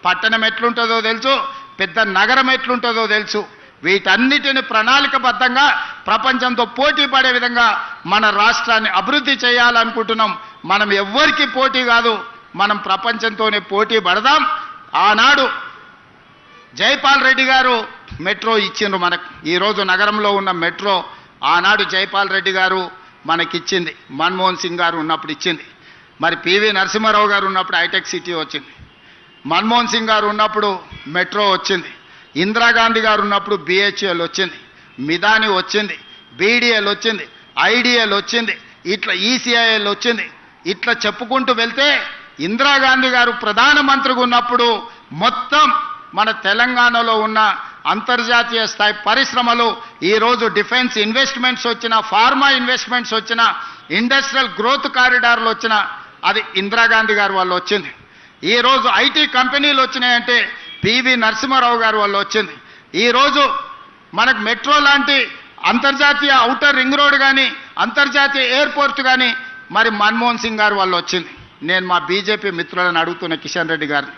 పట్టణం ఎట్లుంటుందో తెలుసు, పెద్ద నగరం ఎట్లుంటుందో తెలుసు. వీటన్నిటిని ప్రణాళికబద్ధంగా ప్రపంచంతో పోటీ పడే విధంగా మన రాష్ట్రాన్ని అభివృద్ధి చేయాలనుకుంటున్నాం. మనం ఎవ్వరికీ పోటీ కాదు, మనం ప్రపంచంతోనే పోటీ పడదాం. ఆనాడు జైపాల్ రెడ్డి గారు మెట్రో ఇచ్చిండ్రు మనకు. ఈరోజు నగరంలో ఉన్న మెట్రో ఆనాడు జైపాల్ రెడ్డి గారు మనకిచ్చింది, మన్మోహన్ సింగ్ గారు ఉన్నప్పుడు ఇచ్చింది. మరి పివి నరసింహారావు గారు ఉన్నప్పుడు హైటెక్ సిటీ వచ్చింది, మన్మోహన్ సింగ్ గారు ఉన్నప్పుడు మెట్రో వచ్చింది, ఇందిరాగాంధీ గారు ఉన్నప్పుడు బిహెచ్ఎల్ వచ్చింది, మిదాని వచ్చింది, బీడీఎల్ వచ్చింది, ఐడిఎల్ వచ్చింది, ఇట్లా ఈసీఐఎల్ వచ్చింది. ఇట్లా చెప్పుకుంటూ వెళ్తే ఇందిరాగాంధీ గారు ప్రధానమంత్రిగా ఉన్నప్పుడు మొత్తం మన తెలంగాణలో ఉన్న అంతర్జాతీయ స్థాయి పరిశ్రమలు, ఈరోజు డిఫెన్స్ ఇన్వెస్ట్మెంట్స్ వచ్చిన, ఫార్మా ఇన్వెస్ట్మెంట్స్ వచ్చిన, ఇండస్ట్రియల్ గ్రోత్ కారిడార్లు వచ్చిన, అది ఇందిరాగాంధీ గారు వల్ల వచ్చింది. ఈరోజు ఐటీ కంపెనీలు వచ్చినాయంటే పివి నరసింహారావు గారు వల్ల వచ్చింది. ఈరోజు మనకు మెట్రో లాంటి అంతర్జాతీయ ఔటర్ రింగ్ రోడ్ కానీ, అంతర్జాతీయ ఎయిర్పోర్ట్ కానీ మరి మన్మోహన్ సింగ్ గారు వల్ల వచ్చింది. నేను మా బీజేపీ మిత్రులను అడుగుతున్న కిషన్ రెడ్డి గారిని,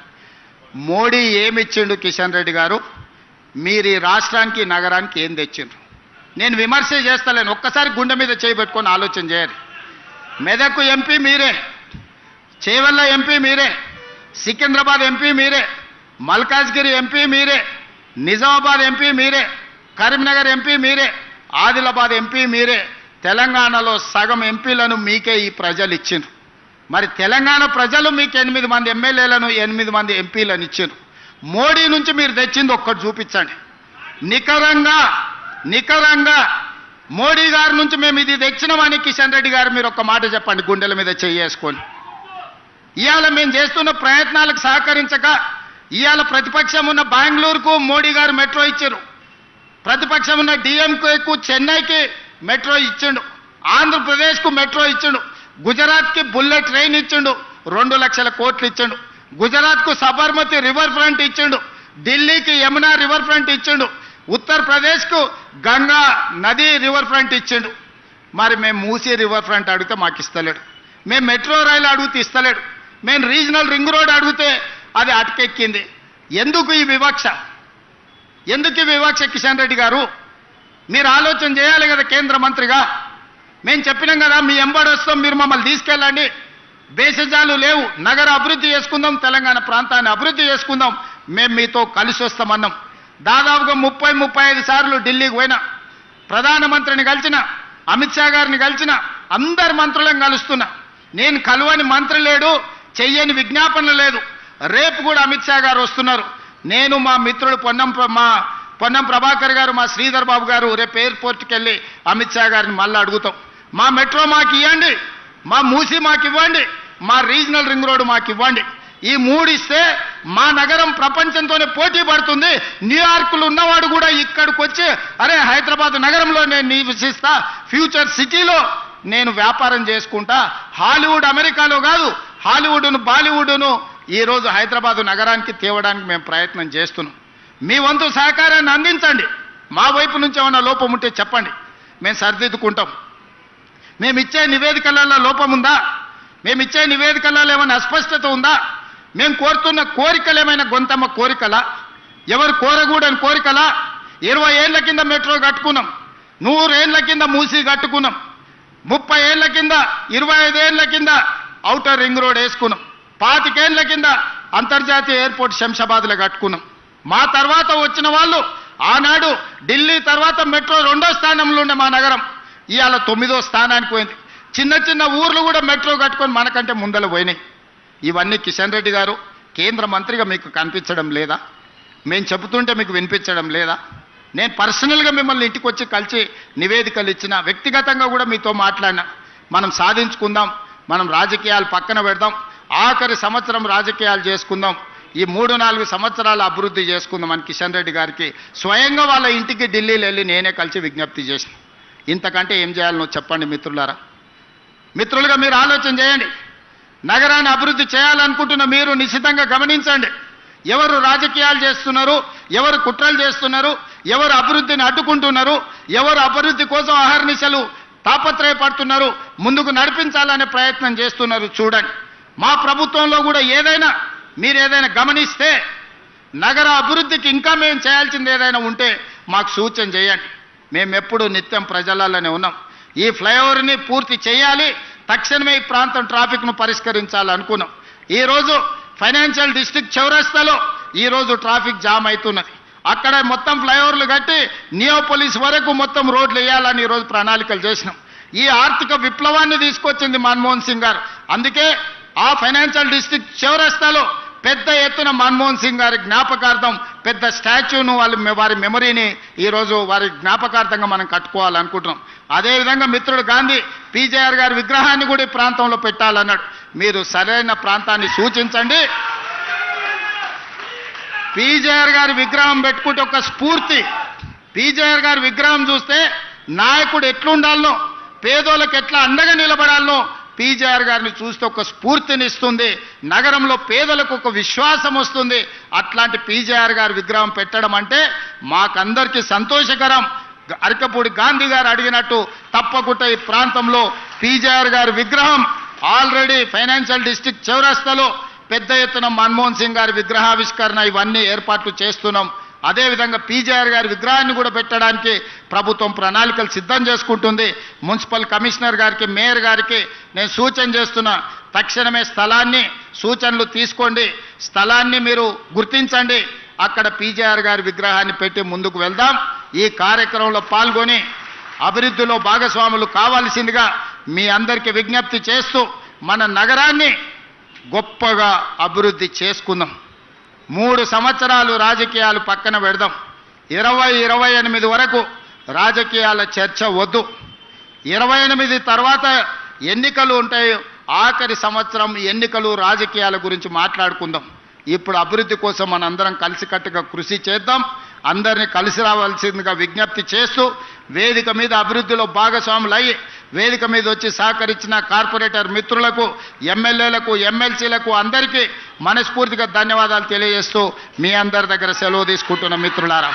మోడీ ఏమిచ్చిండు కిషన్ రెడ్డి గారు? మీరు ఈ రాష్ట్రానికి నగరానికి ఏం తెచ్చిండ్రు? నేను విమర్శ చేస్తలేను, ఒక్కసారి గుండె మీద చేయబెట్టుకొని ఆలోచన చేయాలి. మెదక్ ఎంపీ మీరే, చేవెళ్ళ ఎంపీ మీరే, సికింద్రాబాద్ ఎంపీ మీరే, మల్కాజ్గిరి ఎంపీ మీరే, నిజామాబాద్ ఎంపీ మీరే, కరీంనగర్ ఎంపీ మీరే, ఆదిలాబాద్ ఎంపీ మీరే. తెలంగాణలో సగం ఎంపీలను మీకే ఈ ప్రజలు ఇచ్చిండ్రు. మరి తెలంగాణ ప్రజలు మీకు 8 మంది ఎమ్మెల్యేలను 8 మంది ఎంపీలను ఇచ్చిండ్రు. మోడీ నుంచి మీరు తెచ్చింది ఒక్కటి చూపించండి. నికరంగా మోడీ గారి నుంచి మేము ఇది తెచ్చినామని కిషన్ రెడ్డి గారు మీరు ఒక్క మాట చెప్పండి, గుండెల మీద చేసుకొని. ఇవాళ మేము చేస్తున్న ప్రయత్నాలకు సహకరించక ఇవాళ ప్రతిపక్షం ఉన్న బెంగళూరుకు మోడీ గారు మెట్రో ఇచ్చారు, ప్రతిపక్షం ఉన్న డిఎంకేకు చెన్నైకి మెట్రో ఇచ్చిండు, ఆంధ్రప్రదేశ్కు మెట్రో ఇచ్చిండు, గుజరాత్కి బుల్లెట్ ట్రైన్ ఇచ్చిండు, 2 లక్షల కోట్లు ఇచ్చిండు, గుజరాత్కు సబర్మతి రివర్ ఫ్రంట్ ఇచ్చిండు, ఢిల్లీకి యమునా రివర్ ఫ్రంట్ ఇచ్చిండు, ఉత్తరప్రదేశ్కు గంగా నది రివర్ ఫ్రంట్ ఇచ్చిండు. మరి మేము మూసీ రివర్ ఫ్రంట్ అడిగితే మాకు ఇస్తలేడు, మేము మెట్రో రైలు అడిగితే ఇస్తలేడు, మేము రీజనల్ రింగ్ రోడ్ అడిగితే అది అటకెక్కింది. ఎందుకు ఈ వివక్ష? ఎందుకు ఈ వివక్ష? కిషన్ రెడ్డి గారు మీరు ఆలోచన చేయాలి కదా కేంద్ర మంత్రిగా. మేము చెప్పినాం కదా, మీ ఎంబడి వస్తాం, మీరు మమ్మల్ని తీసుకెళ్ళండి, భేషజాలు లేవు, నగర అభివృద్ధి చేసుకుందాం, తెలంగాణ ప్రాంతాన్ని అభివృద్ధి చేసుకుందాం, మేము మీతో కలిసి వస్తామన్నాం. దాదాపుగా 30-35 సార్లు ఢిల్లీకి పోయినా, ప్రధానమంత్రిని కలిసిన, అమిత్ షా గారిని కలిసిన, అందరు మంత్రులను కలుస్తున్నా. నేను కలువని మంత్రి లేడు, చెయ్యని విజ్ఞాపనలు లేదు. రేపు కూడా అమిత్ షా గారు వస్తున్నారు. నేను మా మిత్రుడు పొన్నం ప్రభాకర్ గారు, మా శ్రీధర్ బాబు గారు రేపు ఎయిర్పోర్ట్కి వెళ్ళి అమిత్ షా గారిని మళ్ళీ అడుగుతాం, మా మెట్రో మాకు ఇవ్వండి, మా మూసీ మాకు ఇవ్వండి, మా రీజనల్ రింగ్ రోడ్ మాకు ఇవ్వండి. ఈ 3 ఇస్తే మా నగరం ప్రపంచంతోనే పోటీ పడుతుంది. న్యూయార్క్లో ఉన్నవాడు కూడా ఇక్కడికి వచ్చి అరే హైదరాబాద్ నగరంలో నేను నివసిస్తా, ఫ్యూచర్ సిటీలో నేను వ్యాపారం చేసుకుంటా, హాలీవుడ్ అమెరికాలో కాదు, హాలీవుడ్ను బాలీవుడ్ను ఈరోజు హైదరాబాదు నగరానికి తేవడానికి మేము ప్రయత్నం చేస్తున్నాం. మీ వంతు సహకారాన్ని అందించండి. మా వైపు నుంచి ఏమైనా లోపం ఉంటే చెప్పండి, మేము సరిదిద్దుకుంటాం. మేము ఇచ్చే నివేదికలలో లోపం ఉందా? మేము ఇచ్చే నివేదికలలో ఏమైనా అస్పష్టత ఉందా? మేము కోరుతున్న కోరికలు ఏమైనా గొంతమ్మ కోరికలా? ఎవరు కోరకూడని కోరికలా? 20 ఏళ్ల కింద మెట్రో కట్టుకున్నాం, 100 ఏళ్ల కింద మూసీ కట్టుకున్నాం, 30 ఏళ్ల కింద 25 ఏళ్ల కింద ఔటర్ రింగ్ రోడ్ వేసుకున్నాం, 25 ఏళ్ల కింద అంతర్జాతీయ ఎయిర్పోర్ట్ శంషాబాద్లో కట్టుకున్నాం. మా తర్వాత వచ్చిన వాళ్ళు ఆనాడు ఢిల్లీ తర్వాత మెట్రో 2వ స్థానంలో ఉండే మా నగరం ఇవాళ 9వ స్థానానికి పోయింది. చిన్న ఊర్లు కూడా మెట్రో కట్టుకొని మనకంటే ముందర పోయినాయి. ఇవన్నీ కిషన్ రెడ్డి గారు కేంద్ర మంత్రిగా మీకు కనిపించడం లేదా? మేము చెబుతుంటే మీకు వినిపించడం లేదా? నేను పర్సనల్గా మిమ్మల్ని ఇంటికి వచ్చి కలిసి నివేదికలు ఇచ్చిన, వ్యక్తిగతంగా కూడా మీతో మాట్లాడినా. మనం సాధించుకుందాం, మనం రాజకీయాలు పక్కన పెడదాం, ఆఖరి సంవత్సరం రాజకీయాలు చేసుకుందాం, ఈ 3-4 సంవత్సరాలు అభివృద్ధి చేసుకుందాం అని కిషన్ రెడ్డి గారికి స్వయంగా వాళ్ళ ఇంటికి ఢిల్లీలో వెళ్ళి నేనే కలిసి విజ్ఞప్తి చేసిన. ఇంతకంటే ఏం చేయాలనో చెప్పండి మిత్రులారా. మిత్రులుగా మీరు ఆలోచన చేయండి. నగరాన్ని అభివృద్ధి చేయాలనుకుంటున్న మీరు నిశ్చితంగా గమనించండి. ఎవరు రాజకీయాలు చేస్తున్నారు, ఎవరు కుట్రలు చేస్తున్నారు, ఎవరు అభివృద్ధిని అడ్డుకుంటున్నారు, ఎవరు అభివృద్ధి కోసం అహర్నిశలు తాపత్రయపడుతున్నారు, ముందుకు నడిపించాలనే ప్రయత్నం చేస్తున్నారు చూడండి. మా ప్రభుత్వంలో కూడా మీరు ఏదైనా గమనిస్తే నగర అభివృద్ధికి ఇంకా మేము చేయాల్సింది ఏదైనా ఉంటే మాకు సూచన చేయండి. మేము ఎప్పుడు నిత్యం ప్రజలలోనే ఉన్నాం. ఈ ఫ్లైఓవర్ని పూర్తి చేయాలి, తక్షణమే ఈ ప్రాంతం ట్రాఫిక్ను పరిష్కరించాలనుకున్నాం. ఈరోజు ఫైనాన్షియల్ డిస్ట్రిక్ట్ చౌరస్తాలో ఈరోజు ట్రాఫిక్ జామ్ అవుతున్నది. అక్కడ మొత్తం ఫ్లైఓవర్లు కట్టి నియోపోలిస్ వరకు మొత్తం రోడ్లు వేయాలని ఈరోజు ప్రణాళికలు చేసినాం. ఈ ఆర్థిక విప్లవాన్ని తీసుకొచ్చింది మన్మోహన్ సింగ్ గారు. అందుకే ఆ ఫైనాన్షియల్ డిస్ట్రిక్ట్ చౌరస్తాలో పెద్ద ఎత్తున మన్మోహన్ సింగ్ గారి జ్ఞాపకార్థం పెద్ద స్టాచ్యూను వారి మెమరీని ఈరోజు వారి జ్ఞాపకార్థంగా మనం కట్టుకోవాలనుకుంటున్నాం. అదేవిధంగా మిత్రుడు గాంధీ పీజేఆర్ గారి విగ్రహాన్ని కూడా ఈ ప్రాంతంలో పెట్టాలన్నాడు. మీరు సరైన ప్రాంతాన్ని సూచించండి. పీజేఆర్ గారి విగ్రహం పెట్టుకుంటే ఒక స్ఫూర్తి. పీజేఆర్ గారి విగ్రహం చూస్తే నాయకుడు ఎట్లుండాలనో, పేదోళ్ళకి ఎట్లా అండగా నిలబడాలనో పీజేఆర్ గారిని చూస్తే ఒక స్ఫూర్తినిస్తుంది. నగరంలో పేదలకు ఒక విశ్వాసం వస్తుంది. అట్లాంటి పీజేఆర్ గారి విగ్రహం పెట్టడం అంటే మాకందరికీ సంతోషకరం. అరకపూడి గాంధీ గారు అడిగినట్టు తప్పకుండా ఈ ప్రాంతంలో పీజేఆర్ గారి విగ్రహం ఆల్రెడీ ఫైనాన్షియల్ డిస్ట్రిక్ట్ చౌరస్తాలో పెద్ద ఎత్తున మన్మోహన్ సింగ్ గారి విగ్రహావిష్కరణ ఇవన్నీ ఏర్పాట్లు చేస్తున్నాం. అదేవిధంగా పీజేఆర్ గారి విగ్రహాన్ని కూడా పెట్టడానికి ప్రభుత్వం ప్రణాళికలు సిద్ధం చేసుకుంటుంది. మున్సిపల్ కమిషనర్ గారికి, మేయర్ గారికి నేను సూచన చేస్తున్నా, తక్షణమే స్థలాన్ని సూచనలు తీసుకోండి, స్థలాన్ని మీరు గుర్తించండి, అక్కడ పీజేఆర్ గారి విగ్రహాన్ని పెట్టి ముందుకు వెళ్దాం. ఈ కార్యక్రమంలో పాల్గొని అభివృద్ధిలో భాగస్వాములు కావాల్సిందిగా మీ అందరికీ విజ్ఞప్తి చేస్తూ మన నగరాన్ని గొప్పగా అభివృద్ధి చేసుకుందాం. 3 సంవత్సరాలు రాజకీయాలు పక్కన పెడదాం. 2028 వరకు రాజకీయాల చర్చ వద్దు. 28 తర్వాత ఎన్నికలు ఉంటాయి. ఆఖరి సంవత్సరం ఎన్నికలు, రాజకీయాల గురించి మాట్లాడుకుందాం. ఇప్పుడు అభివృద్ధి కోసం మనందరం కలిసికట్టుగా కృషి చేద్దాం. అందరినీ కలిసి రావాల్సిందిగా విజ్ఞప్తి చేస్తూ వేదిక మీద అభివృద్ధిలో భాగస్వాములు అయ్యి వేదిక మీద వచ్చి సహకరించిన కార్పొరేటర్ మిత్రులకు, ఎమ్మెల్యేలకు, ఎమ్మెల్సీలకు అందరికీ మనస్ఫూర్తిగా ధన్యవాదాలు తెలియజేస్తూ మీ అందరి దగ్గర సెలవు తీసుకుంటున్న మిత్రులారా.